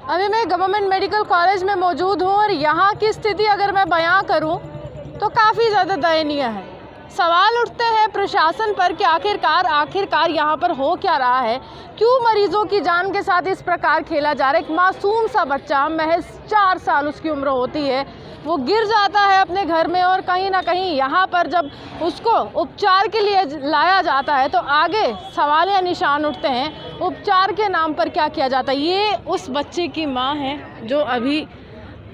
अभी मैं government medical college में मौजूद हूँ और यहाँ की स्थिति अगर मैं बयां करूँ तो काफ़ी ज़्यादा दयनीय है। सवाल उठते हैं प्रशासन पर कि आखिरकार यहाँ पर हो क्या रहा है, क्यों मरीजों की जान के साथ इस प्रकार खेला जा रहा है। एक मासूम सा बच्चा, महज 4 साल उसकी उम्र होती है, वो गिर जाता है अपने घर में और कहीं ना कहीं यहाँ पर जब उसको उपचार के लिए लाया जाता है तो आगे सवाल या निशान उठते हैं, उपचार के नाम पर क्या किया जाता है। ये उस बच्चे की माँ है जो अभी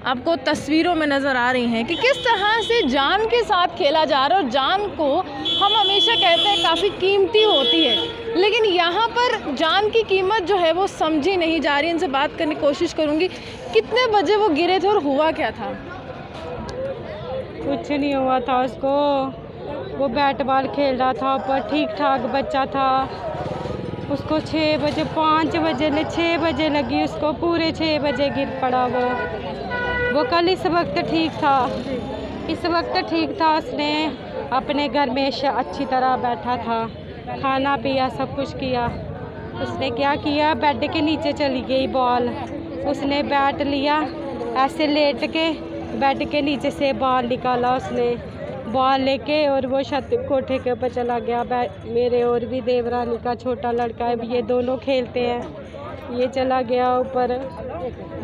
आपको तस्वीरों में नज़र आ रही हैं कि किस तरह से जान के साथ खेला जा रहा है। और जान को हम हमेशा कहते हैं काफ़ी कीमती होती है, लेकिन यहाँ पर जान की कीमत जो है वो समझी नहीं जा रही। इनसे बात करने की कोशिश करूँगी। कितने बजे वो गिरे थे और हुआ क्या था? कुछ नहीं हुआ था उसको, वो बैट बॉल खेल रहा था, ऊपर ठीक ठाक बच्चा था। उसको 6 बजे 5 बजे 6 बजे लगी, उसको पूरे 6 बजे गिर पड़ा। वो कल इस वक्त ठीक था, उसने अपने घर में अच्छी तरह बैठा था, खाना पिया, सब कुछ किया। उसने क्या किया, बेड के नीचे चली गई बॉल। उसने बैट लिया, ऐसे लेट के बेड के नीचे से बॉल निकाला उसने, बॉल लेके, और वो छत कोठे के ऊपर चला गया। मेरे और भी देवरानी का छोटा लड़का है, ये दोनों खेलते हैं, ये चला गया ऊपर।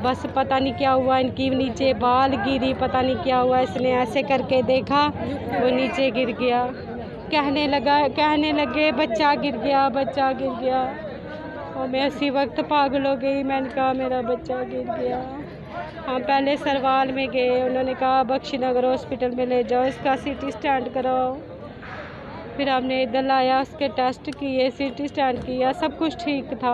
बस पता नहीं क्या हुआ, इनकी नीचे बॉल गिरी, पता नहीं क्या हुआ। इसने ऐसे करके देखा, वो नीचे गिर गया। कहने लगे बच्चा गिर गया। और मैं उसी वक्त पागल हो गई। मैंने कहा मेरा बच्चा गिर गया। हम पहले सरवाल में गए, उन्होंने कहा बख्शीनगर हॉस्पिटल में ले जाओ, इसका CT स्कैन कराओ। फिर हमने इधर लाया, उसके टेस्ट किए, CT स्कैन किया, सब कुछ ठीक था।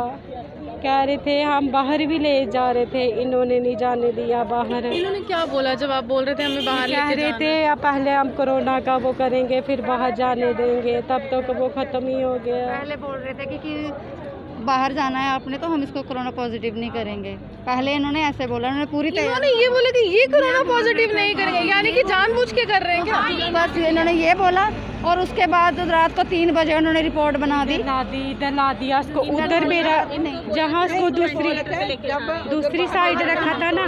कह रहे थे हम बाहर भी ले जा रहे थे, इन्होंने नहीं जाने दिया बाहर। इन्होंने क्या बोला जब आप बोल रहे थे हमें बाहर कह रहे थे पहले हम कोरोना का वो करेंगे, फिर बाहर जाने देंगे, तब तक वो ख़त्म ही हो गया। पहले बोल रहे थे कि बाहर जाना है आपने तो हम इसको कोरोना पॉजिटिव नहीं करेंगे। पहले इन्होंने ऐसे बोला, उन्होंने पूरी इन्होंने ये बोला कि ये कोरोना पॉजिटिव नहीं करेंगे, यानी कि जानबूझ के कर रहे हैं क्या? बस इन्होंने ये बोला। और उसके बाद रात को 3 बजे उन्होंने रिपोर्ट बना दी, इधर ला दिया उसको। उधर मेरा जहाँ उसको दूसरी साइड रखा था ना,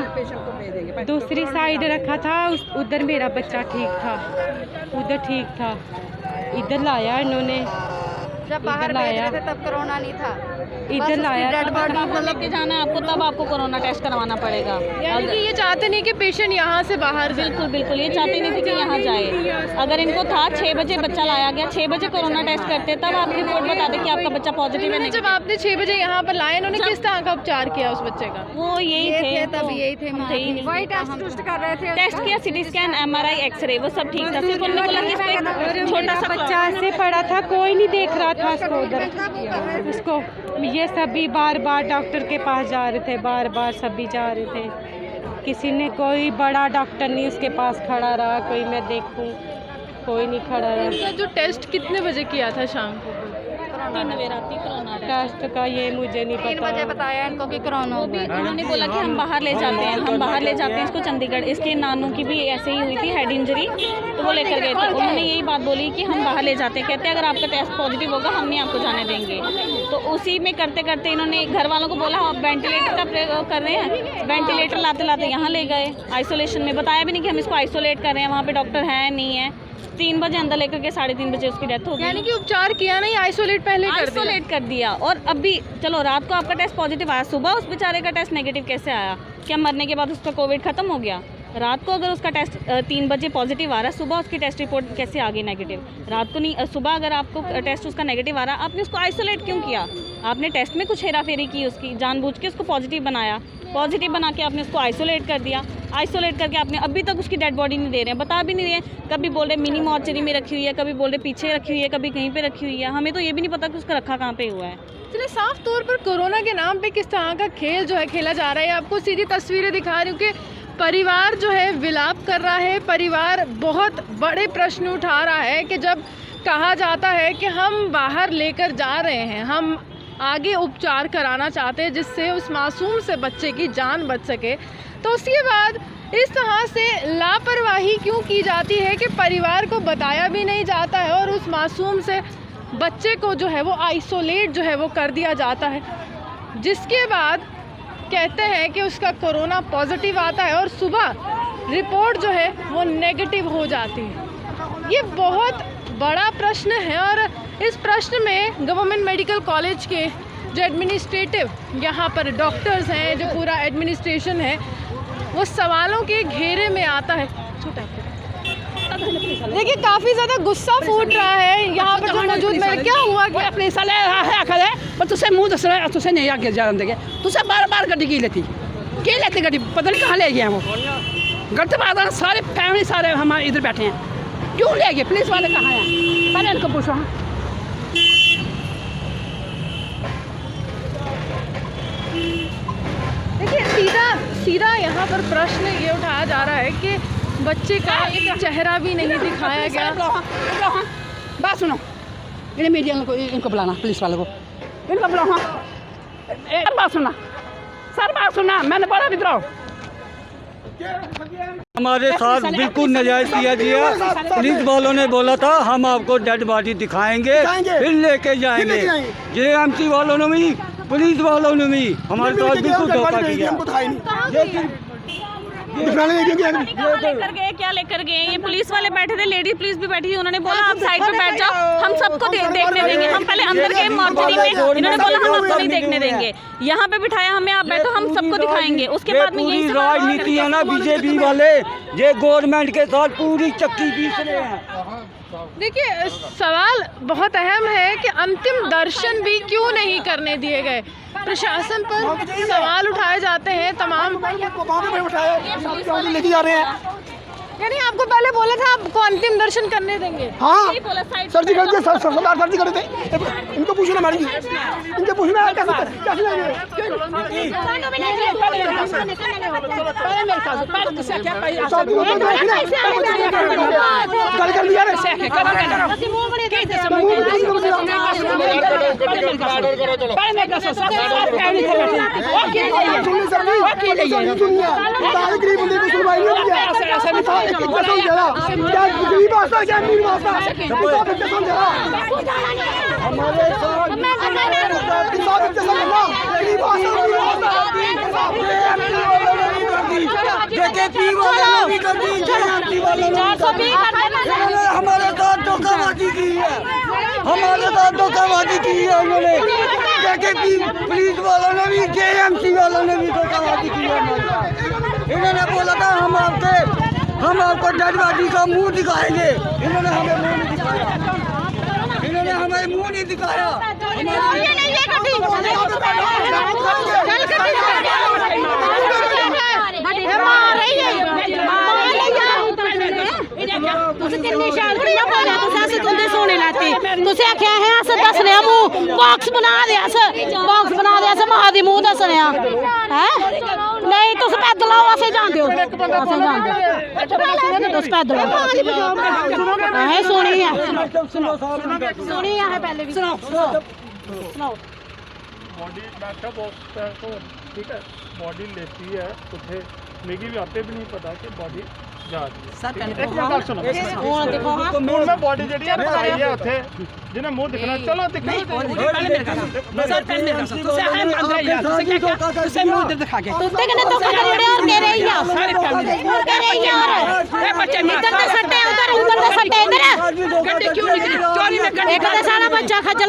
दूसरी साइड रखा था, उधर मेरा बच्चा ठीक था, उधर ठीक था। इधर लाया इन्होंने, जब बाहर भेज रहे थे तब कोरोना नहीं था, इधर लाया। डेड बॉडी को लेके जाना है आपको, तब आपको कोरोना टेस्ट करवाना पड़ेगा। यानी कि ये चाहते नहीं कि पेशेंट यहाँ से बाहर जाए। बिल्कुल ये चाहते नहीं थे कि यहाँ जाए। अगर इनको था 6 बजे बच्चा लाया गया, 6 बजे कोरोना टेस्ट करते, तब आप रिपोर्ट बता दें कि आपका बच्चा पॉजिटिव है। जब आपने 6 बजे यहाँ पर लाए, इन्होंने किस तरह का उपचार किया उस बच्चे का? वो यही थे, तब यही थे, वही टेस्ट कर रहे थे, टेस्ट किया, CT स्कैन, MRI, एक्सरे, वो सब ठीक था। सिर्फ उन्होंने बोला कि छोटा सा बच्चा ऐसे पड़ा था, कोई नहीं देख रहा था उसको उधर। उसको ये सभी बार डॉक्टर के पास जा रहे थे, बार सभी जा रहे थे। किसी ने, कोई बड़ा डॉक्टर नहीं उसके पास खड़ा रहा, कोई मैं देखूं, कोई नहीं खड़ा रहा। जो टेस्ट कितने बजे किया था शाम को? 3 बजे रात कोरोना टेस्ट का ये मुझे नहीं 3 बजे पता। बताया इनको कि कोरोना हो गया। उन्होंने बोला कि हम बाहर ले जाते हैं, इसको चंडीगढ़। इसके नानू की भी ऐसे ही हुई थी, हेड इंजरी, तो वो लेकर गए थे। उन्होंने यही बात बोली कि हम बाहर ले जाते हैं। कहते हैं अगर आपका टेस्ट पॉजिटिव होगा हम नहीं आपको जाने देंगे। तो उसी में करते करते इन्होंने घर वालों को बोला हम वेंटिलेटर का प्रयोग कर रहे हैं, वेंटिलेटर लाते यहाँ ले गए आइसोलेशन में। बताया भी नहीं कि हम इसको आइसोलेट कर रहे हैं, वहाँ पे डॉक्टर है नहीं है। 3 बजे अंदर लेकर के 3:30 बजे उसकी डेथ हो गई। यानी कि उपचार किया नहीं, आइसोलेट कर दिया। और अभी चलो रात को आपका टेस्ट पॉजिटिव आया, सुबह उस बेचारे का टेस्ट नेगेटिव कैसे आया? क्या मरने के बाद उसका कोविड खत्म हो गया? रात को अगर उसका टेस्ट 3 बजे पॉजिटिव आ रहा है, सुबह उसकी टेस्ट रिपोर्ट कैसे आ गई नेगेटिव? रात को नहीं, सुबह अगर आपको टेस्ट उसका नेगेटिव आ रहा है, आपने उसको आइसोलेट क्यों किया? आपने टेस्ट में कुछ हेराफेरी की, उसकी जानबूझ के उसको पॉजिटिव बनाया, पॉजिटिव बना के आपने उसको आइसोलेट कर दिया। आइसोलेट करके आपने अभी तक उसकी डेड बॉडी नहीं दे रहे हैं, बता भी नहीं रहे हैं। कभी बोल रहे मिनी मॉर्चरी में रखी हुई है, कभी बोल रहे पीछे रखी हुई है, कभी कहीं पे रखी हुई है। हमें तो ये भी नहीं पता कि उसका रखा कहाँ पे हुआ है। चलिए, साफ तौर पर कोरोना के नाम पे किस तरह का खेल जो है खेला जा रहा है, आपको सीधी तस्वीरें दिखा रही हूँ कि परिवार जो है विलाप कर रहा है। परिवार बहुत बड़े प्रश्न उठा रहा है कि जब कहा जाता है कि हम बाहर लेकर जा रहे हैं, हम आगे उपचार कराना चाहते हैं जिससे उस मासूम से बच्चे की जान बच सके, तो उसके बाद इस तरह से लापरवाही क्यों की जाती है कि परिवार को बताया भी नहीं जाता है और उस मासूम से बच्चे को जो है वो आइसोलेट जो है वो कर दिया जाता है, जिसके बाद कहते हैं कि उसका कोरोना पॉजिटिव आता है और सुबह रिपोर्ट जो है वो नेगेटिव हो जाती है। ये बहुत बड़ा प्रश्न है और इस प्रश्न में गवर्नमेंट मेडिकल कॉलेज के जो एडमिनिस्ट्रेटिव यहाँ पर डॉक्टर्स हैं, जो पूरा एडमिनिस्ट्रेशन है, वो सवालों के घेरे में आता है। देखिए काफ़ी ज़्यादा गुस्सा फूट रहा है यहाँ पर जो मौजूद में। क्या हुआ कि अपने साले है आखिर है पर तुझसे मुंह दस रहा तुझसे नहीं आगे जान देंगे। तुझसे बार गड्डी की लेती गड्डी पता नहीं कहाँ ले गए वो। गलत बात है, सारे फैमिली सारे हमारे इधर बैठे हैं, क्यों ले गए? पुलिस वाले कहाँ हैं? पहले इनको पूछो। देखिए सीधा यहाँ पर प्रश्न ये उठाया जा रहा है कि बच्चे का एक चेहरा भी नहीं दिखाया गया। बात सुनो, इन्हें मीडिया को इनको बुलाना, पुलिस वालों को इनको बुलाओ। बात सुना सर, बात सुना, मैंने बड़ा विद्रोह हमारे साथ बिल्कुल नाजायज किया गया। पुलिस वालों ने बोला था हम आपको डेड बॉडी दिखाएंगे फिर लेके जाएंगे। JMC वालों ने भी, पुलिस वालों ने भी हमारे साथ बिल्कुल धोखा किया। लेकर गए क्या लेकर गए? ये पुलिस वाले बैठे थे, लेडी पुलिस भी बैठी थी, उन्होंने बोला आप साइड पे बैठ जाओ, हम सबको देखने देंगे। हम पहले अंदर गए मॉर्चरी में, इन्होंने बोला हम आपको नहीं देखने देंगे। यहाँ पे बिठाया हमें, आप बैठो हम सबको दिखाएंगे। उसके बाद में यही राजनीति है ना बीजेपी वाले, ये गवर्नमेंट के साथ पूरी चक्की पीस रहे हैं। देखिए सवाल बहुत अहम है कि अंतिम दर्शन भी क्यों नहीं करने दिए गए। प्रशासन पर सवाल उठाए जाते हैं तमाम। लेके जा रहे हैं, यानी आपको पहले बोला था आपको अंतिम दर्शन करने देंगे। हाँ सर्दी कर दिया, सरदार सर्दी कर देते। इनको पूछना मैडम जी, इनको पूछना है कैसे गल कर दिया गरीब बंदे को सुनवाई नहीं। हमारे साथ धोखाबाजी की है, हमारे साथ धोखाबाजी की है उन्होंने। पुलिस वालों ने भी, JMC वालों ने भी धोखाबाजी की है। इन्होंने बोला था हम आपको डेड बॉडी का मुंह दिखाएंगे, इन्होंने हमें मुंह नहीं दिखाया, इन्होंने हमें मुंह नहीं दिखाया। बॉक्स बना दिया मां दी मुंह दसने नहीं तुस पैदल आओ, असें जानदे हो, तुस पैदल आओ। सुनी है पहले भी सुनाओ। बॉडी बैठा बॉक्स तो ठीक है, बॉडी लेती है उठे लेगी भी, आपे भी नहीं पता कि बॉडी जा रही है। मैं बॉडी जी आई है उठे जिन्हें मुंह दिखना, चलो बच्चा खजल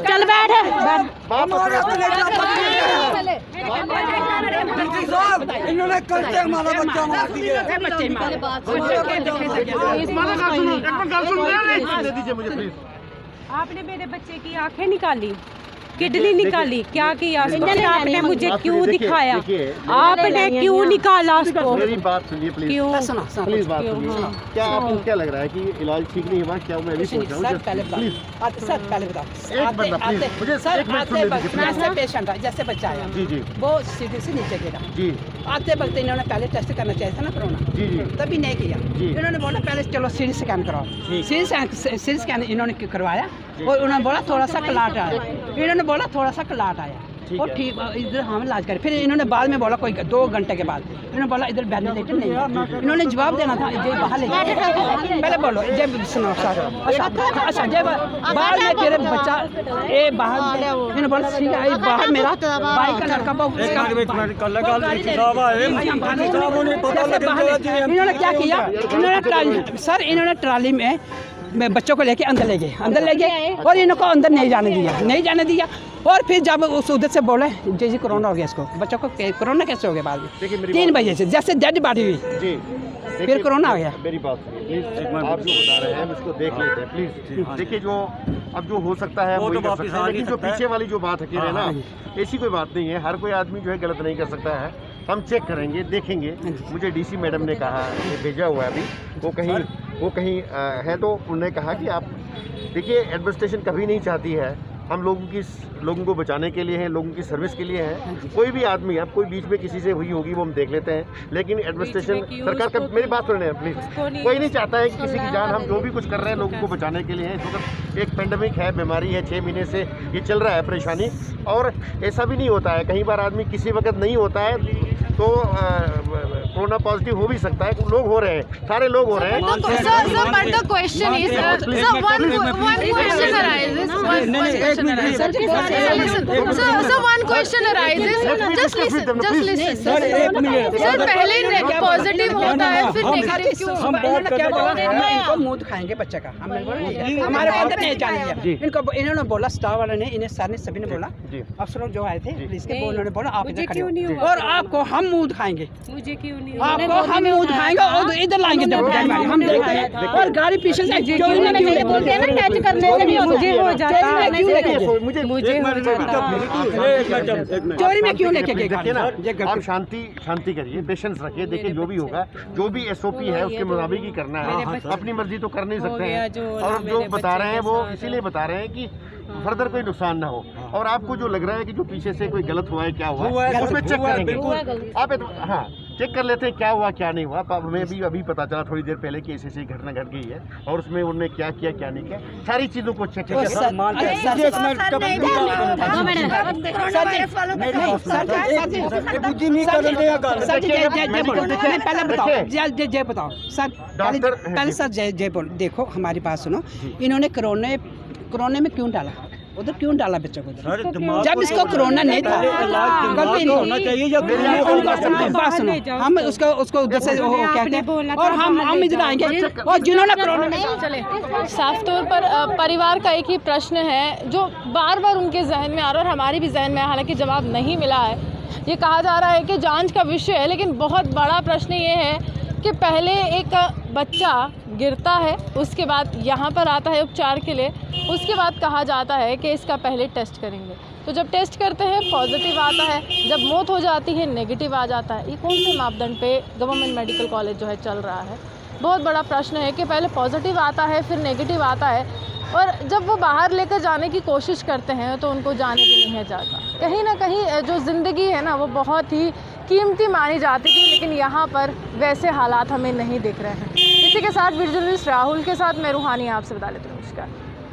चल बैठ इन्होंने करते हमारा बच्चा मार दिया। आपने मेरे बच्चे की आंखें निकाली, किडनी निकाली, क्या किया? आपने मुझे क्यों दिखाया? आपने क्यों निकाला उसको? मेरी बात सुनिए प्लीज, क्यों? प्लीज बात सुनिए। क्या आपको क्या लग रहा है कि इलाज ठीक नहीं हुआ? क्या मैं भी सोच रहा हूँ। सर पहले बताओ, एक बंदा प्लीज मुझे एक मिनट सुन लीजिए। पेशेंट है जैसे बच्चा आया जी वो सीधे से नीचे गिरा जी। आते वक्त इन्होंने पहले टेस्ट करना चाहिए था ना कोरोना, जी तभी नहीं किया। इन्होंने बोला पहले चलो सीटी स्कैन कराओ। सीटी स्कैन इन्होंने करवाया और उन्होंने बोला थोड़ा सा क्लाट आया। इन्होंने बोला थोड़ा सा क्लाट आया। और ठीक इधर हम इलाज करें। फिर इन्होंने बाद में बोला कोई 2 घंटे के बाद इन्होंने बोला इधर वेंटिलेटर नहीं है। इन्होंने जवाब देना था जब बाहर ले पहले बोलो जब सुनो सर अच्छा जब बाद में फिर बच्चा ये बाहर इन्होंने बोला ठीक है बाहर मेरा बाइक का लड़का इन्होंने क्या किया इन्होंने ट्राली में बच्चों को लेके अंदर ले गए और इनको अंदर नहीं जाने दिया और फिर जब उस उधर से बोले जी कोरोना हो गया इसको बच्चों को कोरोना कैसे हो गया बाद में 3 बजे से जैसे डेड बॉडी हुई फिर कोरोना हो गया। मेरी बात प्लीज आप जो बता रहे हैं हम इसको देख लेते हैं प्लीज। देखिए जो अब जो हो सकता है वो कर सकते हैं, लेकिन जो पीछे वाली जो बात है ना ऐसी कोई बात नहीं है। हर कोई आदमी जो है गलत नहीं कर सकता है। हम चेक करेंगे देखेंगे। मुझे डीसी मैडम ने कहा भेजा हुआ है अभी वो कहीं है तो उन्होंने कहा कि आप देखिए एडमिनिस्ट्रेशन कभी नहीं चाहती है हम लोगों को बचाने के लिए है, लोगों की सर्विस के लिए है। कोई भी आदमी अब कोई बीच में किसी से हुई होगी वो हम देख लेते हैं, लेकिन एडमिनिस्ट्रेशन सरकार का मेरी बात सुन रहे हैं प्लीज। कोई नहीं चाहता है कि किसी की जान, हम जो भी कुछ कर रहे हैं लोगों को बचाने के लिए है। इस वक्त एक पेंडेमिक है, बीमारी है, 6 महीने से ये चल रहा है परेशानी, और ऐसा भी नहीं होता है कई बार आदमी किसी वक्त नहीं होता है तो कोरोना पॉजिटिव हो भी सकता है। लोग हो रहे हैं, सारे लोग हो रहे हैं। पॉजिटिव होता है फिर नेगेटिव क्यों? इनको मुंह दिखाएंगे बच्चे का, हमारे अंदर नहीं जाने इनको। इन्होंने बोला स्टाफ वाले ने, इन्हें सर ने सभी ने बोला, अफसर जो आए थे पुलिस के, उन्होंने बोला आप इधर खड़े हो और आपको हम मुंह दिखाएंगे। मुझे क्यों नहीं आपको हम मुंह दिखाएंगे और इधर लाएंगे जब हम देखते हैं और गाड़ी पीछे से चोरी में क्यों बोलते हैं ना टच करने से भी मुझे हो जाता है, चोरी में क्यों लेके गए गाड़ी? आप शांति करिए, पेशेंस रखिए। देखिए जो भी होगा, जो भी SOP है उसके मुताबिक ही करना है। अपनी मर्जी तो कर नहीं सकते हैं, और जो बता रहे हैं वो इसीलिए बता रहे हैं कि फर्दर कोई नुकसान ना हो। और आपको जो लग रहा है कि जो पीछे से कोई गलत हुआ है, क्या हुआ है उसमें चेक करेंगे आप। हाँ चेक कर लेते हैं क्या हुआ क्या नहीं हुआ। हमें भी अभी पता चला थोड़ी देर पहले कि ऐसी घटना घट गई है और उसमें उन्होंने क्या किया क्या नहीं किया, सारी चीज़ों को चेक पहले बताओ सर, पहले सर जय बोल। देखो हमारी बात सुनो, इन्होंने कोरोना में क्यों डाला, उधर क्यों डाला बच्चों को? जब इसको कोरोना नहीं था, हम उसको उधर से कहते हैं और हम इधर आएंगे और जिन्होंने कोरोना नहीं। चले साफ तौर पर परिवार का एक ही प्रश्न है जो बार बार उनके जहन में आ रहा है और हमारी भी जहन में, हालांकि जवाब नहीं मिला है। ये कहा जा रहा है कि जांच का विषय है, लेकिन बहुत बड़ा प्रश्न ये है कि पहले एक बच्चा गिरता है, उसके बाद यहाँ पर आता है उपचार के लिए, उसके बाद कहा जाता है कि इसका पहले टेस्ट करेंगे। तो जब टेस्ट करते हैं पॉजिटिव आता है, जब मौत हो जाती है नेगेटिव आ जाता है। ये कौन से मापदंड पे गवर्नमेंट मेडिकल कॉलेज जो है चल रहा है? बहुत बड़ा प्रश्न है कि पहले पॉजिटिव आता है फिर नेगेटिव आता है, और जब वो बाहर लेकर जाने की कोशिश करते हैं तो उनको जाने भी नहीं है जाता। कहीं ना कहीं जो ज़िंदगी है ना वो बहुत ही कीमती मानी जाती थी, लेकिन यहाँ पर वैसे हालात हमें नहीं दिख रहे हैं। इसी के साथ वीडियो जर्नलिस्ट राहुल के साथ मैं रूहानी आपसे बता लेती हूँ। नमस्कार।